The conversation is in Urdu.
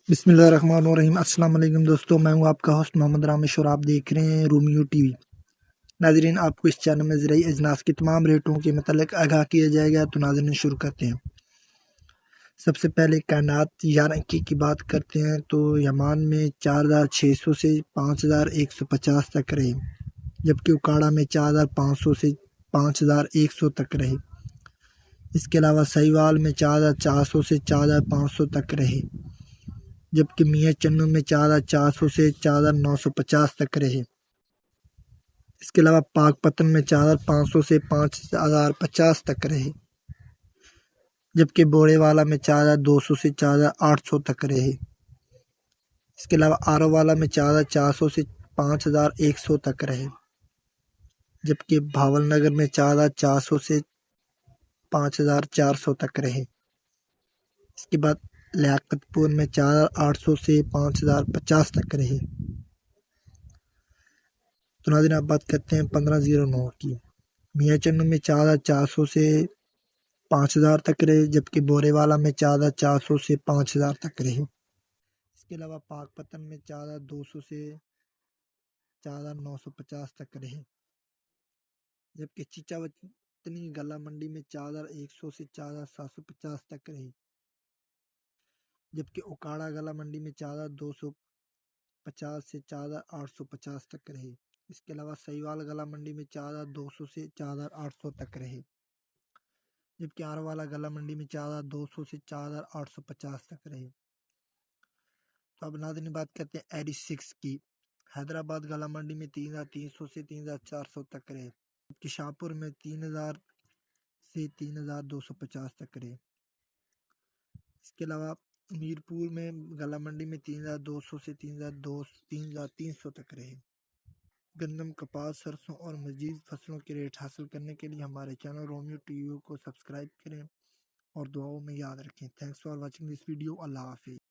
بسم اللہ الرحمن الرحیم۔ السلام علیکم دوستو، میں ہوں آپ کا ہوسٹ محمد رامش اور آپ دیکھ رہے ہیں رومیو ٹی وی۔ ناظرین، آپ کو اس چینل میں زرعی اجناس کے تمام ریٹوں کے متعلق آگاہ کیا جائے گا۔ تو ناظرین شروع کرتے ہیں۔ سب سے پہلے کائنات 11 کی بات کرتے ہیں تو یمان میں 4600 سے 5150 تک رہے، جبکہ اکاڑا میں 4500 سے 5100 تک رہے۔ اس کے علاوہ سہیوال میں 4400 سے 4500 تک رہے، جبکہ میاں چنو میں 4400 سے 4950 تک رہے۔ اس کے علاوہ پاک پتن میں 4500 سے 5050 تک رہے، جبکہ بوڑے والا میں 4200 سے 4800 تک رہے۔ اس کے علاوہ آرو والا میں 4400 سے 5100 تک رہے، جبکہ بھاول نگر میں 4400 سے 5400 تک رہے۔ اس کے بعد لیاقت پور میں 4800 سے 5050 تک رہے۔ تو ناظرین آپ بات کرتے ہیں 1509 کی۔ میاں چنو میں 4400 سے 5000 تک رہے، جبکہ بورے والا میں 4400 سے 5000 تک رہے۔ اس کے علاوہ پاک پتن میں 4200 سے 4950 تک رہے، جبکہ چیچا وطنی گلا منڈی میں 4100 سے 4750 تک رہے، جبکہ اکاڑا گلا منڈی میں 4250 سے 4850 تک رہے۔ اس کے علاوہ سہیوال گلا منڈی میں 4200 سے 4800 تک رہے، جبکہ آروالا گلا منڈی میں 4200 سے 4850 تک رہے۔ تو اب ناظرین بات کرتے ہیں 86 کی۔ حیدرآباد گلا منڈی میں 3300 سے 3400 تک رہے، جبکہ شاہپور میں 3000 سے 3250 تک رہے۔ اس کے علاوہ میرپور میں گلا منڈی میں 3200 سے 3300 تک رہے۔ گندم، کپاس، سرسوں اور مزید فصلوں کے ریٹ حاصل کرنے کے لیے ہمارے چینل رومیو ٹی وی کو سبسکرائب کریں اور دعاؤں میں یاد رکھیں۔ Thanks for watching this video. اللہ حافظ۔